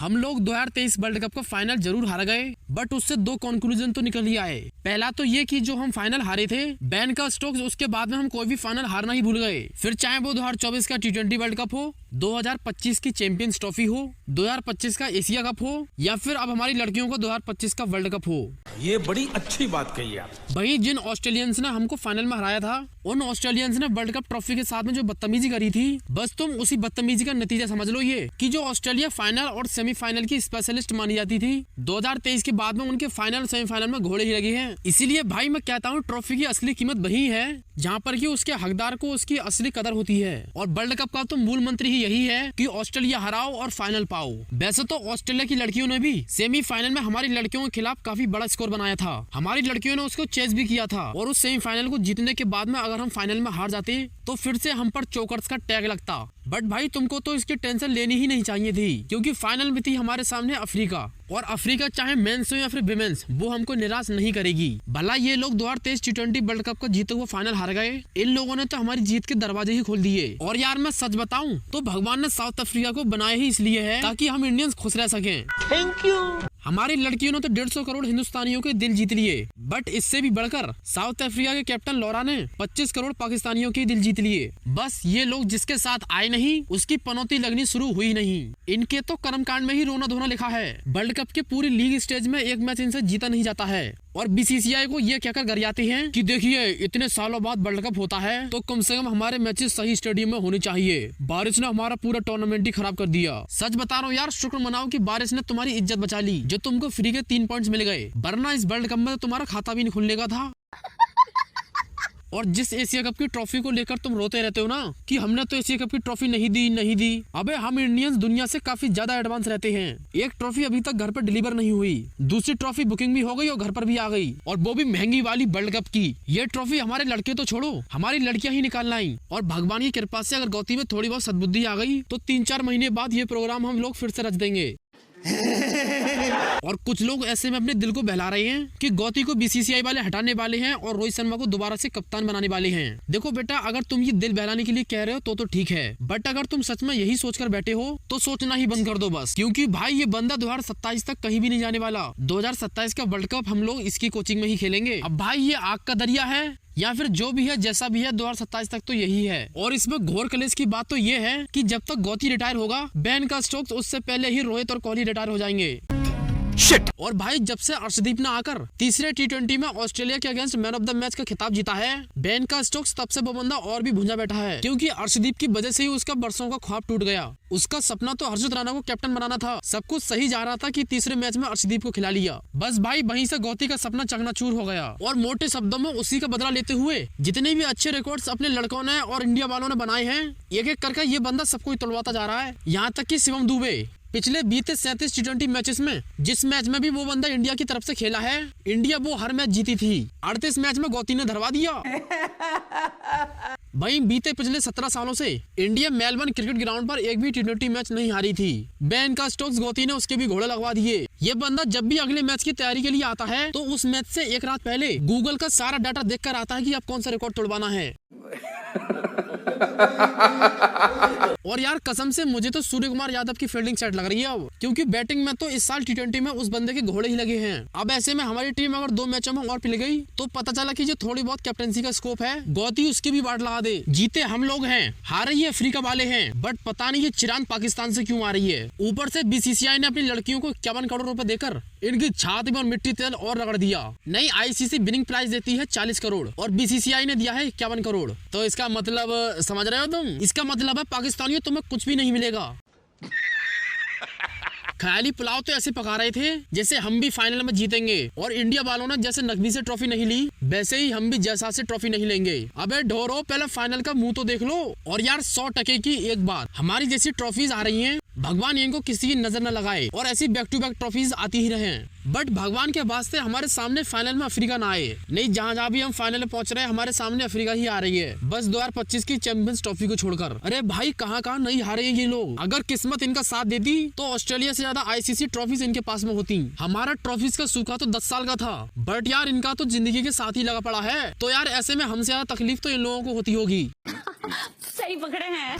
हम लोग 2023 world cup का फाइनल जरूर हार गए, बट उससे दो कंक्लूजन तो निकल ही आए। पहला तो ये कि जो हम फाइनल हारे थे बेन का स्टोक्स, उसके बाद में हम कोई भी फाइनल हारना ही भूल गए। फिर चाहे वो 2024 का T20 वर्ल्ड कप हो, 2025 की चैंपियंस ट्रॉफी हो, 2025 का एशिया कप हो, या फिर अब हमारी लड़कियों को 2025 का वर्ल्ड कप हो। ये बड़ी अच्छी बात कही आप। वही जिन ऑस्ट्रेलियंस ने हमको फाइनल में हराया था, उन ऑस्ट्रेलियंस ने वर्ल्ड कप ट्रॉफी के साथ में जो बदतमीजी करी थी, बस तुम उसी बदतमीजी का नतीजा समझ लो ये कि जो ऑस्ट्रेलिया फाइनल और सेमीफाइनल की स्पेशलिस्ट मानी जाती थी, 2023 के बाद में उनके फाइनल सेमीफाइनल में घोड़े ही लगे हैं। इसीलिए भाई मैं कहता हूँ ट्रॉफी की असली कीमत वही है जहाँ पर कि उसके हकदार को उसकी असली कदर होती है। और वर्ल्ड कप का तो मूल मंत्र ही यही है कि ऑस्ट्रेलिया हराओ और फाइनल पाओ। वैसे तो ऑस्ट्रेलिया की लड़कियों ने भी सेमीफाइनल में हमारी लड़कियों के खिलाफ काफी बड़ा स्कोर बनाया था। हमारी लड़कियों ने उसको चेस भी किया था और उस सेमीफाइनल को जीतने के बाद में अगर हम फाइनल में हार जाते तो फिर से हम पर चोकर्स का टैग लगता। बट भाई तुमको तो इसकी टेंशन लेनी ही नहीं चाहिए थी, क्योंकि फाइनल में थी हमारे सामने अफ्रीका, और अफ्रीका चाहे मेंस हो या फिर विमेंस, वो हमको निराश नहीं करेगी। भला ये लोग 2023 T20 वर्ल्ड कप का जीते हुए फाइनल हार गए, इन लोगों ने तो हमारी जीत के दरवाजे ही खोल दिए। और यार मैं सच बताऊं तो भगवान ने साउथ अफ्रीका को बनाया ही इसलिए है ताकि हम इंडियंस खुश रह सकें। Thank you. हमारी लड़कियों ने तो 150 करोड़ हिंदुस्तानियों के दिल जीत लिए, बट इससे भी बढ़कर साउथ अफ्रीका के कैप्टन लॉरा ने 25 करोड़ पाकिस्तानियों के दिल जीत लिए। बस ये लोग जिसके साथ आए नहीं उसकी पनौती लगनी शुरू हुई नहीं। इनके तो कर्मकांड में ही रोना धोना लिखा है। वर्ल्ड कप के पूरी लीग स्टेज में एक मैच इनसे जीता नहीं जाता है, और BCCI को ये कहकर गरियाते हैं कि देखिए इतने सालों बाद वर्ल्ड कप होता है तो कम से कम हमारे मैचेस सही स्टेडियम में होने चाहिए। बारिश ने हमारा पूरा टूर्नामेंट ही खराब कर दिया। सच बता रहा हूँ यार, शुक्र मनाओ कि बारिश ने तुम्हारी इज्जत बचा ली, जो तुमको फ्री के 3 पॉइंट्स मिल गए, वरना इस वर्ल्ड कप में तो तुम्हारा खाता भी नहीं खुलने का था। और जिस एशिया कप की ट्रॉफी को लेकर तुम रोते रहते हो ना कि हमने तो एशिया कप की ट्रॉफी नहीं दी, अबे हम इंडियंस दुनिया से काफी ज्यादा एडवांस रहते हैं। एक ट्रॉफी अभी तक घर पर डिलीवर नहीं हुई, दूसरी ट्रॉफी बुकिंग भी हो गई और घर पर भी आ गई, और वो भी महंगी वाली वर्ल्ड कप की। ये ट्रॉफी हमारे लड़के तो छोड़ो, हमारी लड़कियां ही निकाल लाई। और भगवान की कृपा से अगर गौती में थोड़ी बहुत सद्बुद्धि आ गई तो 3-4 महीने बाद ये प्रोग्राम हम लोग फिर से रच देंगे। और कुछ लोग ऐसे में अपने दिल को बहला रहे हैं कि गौती को BCCI वाले हटाने वाले हैं और रोहित शर्मा को दोबारा से कप्तान बनाने वाले हैं। देखो बेटा, अगर तुम ये दिल बहलाने के लिए कह रहे हो तो ठीक है, बट अगर तुम सच में यही सोचकर बैठे हो तो सोचना ही बंद कर दो बस, क्योंकि भाई ये बंदा 2027 तक कहीं भी नहीं जाने वाला। 2027 का वर्ल्ड कप हम लोग इसकी कोचिंग में ही खेलेंगे। अब भाई ये आग का दरिया है या फिर जो भी है, जैसा भी है, 2027 तक तो यही है। और इसमें घोर कलेश की बात तो ये है कि जब तक गौती रिटायर होगा, बेन का स्टोक्स, उससे पहले ही रोहित और कोहली रिटायर हो जाएंगे। Shit. और भाई जब से अर्शदीप ने आकर तीसरे T20 में ऑस्ट्रेलिया के against man of the match का खिताब जीता है, बेन का स्टोक्स, तब से वो बंदा और भी भुंजा बैठा है, क्योंकि अर्शदीप की वजह से ही उसका बरसों का ख्वाब टूट गया। उसका सपना तो हर्षित राणा को कैप्टन बनाना था, सब कुछ सही जा रहा था कि तीसरे मैच में अर्शदीप को खिला लिया। बस भाई वहीं से गौती का सपना चकनाचूर हो गया, और मोटे शब्दों में उसी का बदला लेते हुए जितने भी अच्छे रिकॉर्ड्स अपने लड़कों ने और इंडिया वालों ने बनाए हैं, एक एक करके ये बंदा सबको तोड़वाता जा रहा है। यहाँ तक कि शिवम दुबे पिछले बीते 37 T20 मैचेस में जिस मैच में भी वो बंदा इंडिया की तरफ से खेला है, इंडिया वो हर मैच जीती थी। 38 मैच में गौती ने धरवा दिया। भाई बीते पिछले 17 सालों से इंडिया मेलबर्न क्रिकेट ग्राउंड पर एक भी T20 मैच नहीं हारी थी। बेन का स्टोक्स, गौती ने उसके भी घोड़े लगवा दिए। ये बंदा जब भी अगले मैच की तैयारी के लिए आता है तो उस मैच से एक रात पहले गूगल का सारा डाटा देखकर आता है कि अब कौन सा रिकॉर्ड तोड़वाना है। और यार कसम से मुझे तो सूर्य कुमार यादव की फील्डिंग सेट लग रही है अब, क्योंकि बैटिंग में तो इस साल T20 में उस बंदे के घोड़े ही लगे हैं। अब ऐसे में हमारी टीम अगर 2 मैचों में और पिल गई तो पता चला कि जो थोड़ी बहुत कैप्टनसी का स्कोप है, गौती उसकी भी वाट लगा दे। जीते हम लोग हैं, हारे ये अफ्रीका वाले हैं, बट पता नहीं ये चिरान पाकिस्तान से क्यों आ रही है। ऊपर से BCCI ने अपनी लड़कियों को 51 करोड़ रुपए देकर इनकी छाती में और मिट्टी तेल और रगड़ दिया। नई ICC विनिंग प्राइज देती है 40 करोड़ और BCCI ने दिया है 51 करोड़। तो इसका मतलब समझ रहे हो तुम? इसका मतलब है पाकिस्तानियों तुम्हें कुछ भी नहीं मिलेगा। ख्याली पुलाव तो ऐसे पका रहे थे जैसे हम भी फाइनल में जीतेंगे, और इंडिया वालों ने जैसे नकवी से ट्रॉफी नहीं ली वैसे ही हम भी जैसा से ट्रॉफी नहीं लेंगे। अबे ढोरो, पहले फाइनल का मुंह तो देख लो। और यार 100% की एक बात, हमारी जैसी ट्रॉफीज आ रही हैं, भगवान इनको किसी की नजर न लगाए और ऐसी बैक टू बैक ट्रॉफीज आती ही रहें, बट भगवान के वास्ते हमारे सामने फाइनल में अफ्रीका ना आए। नहीं, जहाँ भी हम फाइनल में पहुंच रहे हैं हमारे सामने अफ्रीका ही आ रही है, बस 2025 की चैंपियंस ट्रॉफी को छोड़कर। अरे भाई कहाँ नहीं हारे ये लोग। अगर किस्मत इनका साथ देती तो ऑस्ट्रेलिया से ज्यादा ICC ट्रॉफीज इनके पास में होती। हमारा ट्रॉफीज का सूखा तो 10 साल का था, बट यार इनका तो जिंदगी के साथ ही लगा पड़ा है। तो यार ऐसे में हमसे ज्यादा तकलीफ तो इन लोगों को होती होगी। सही पकड़े हैं।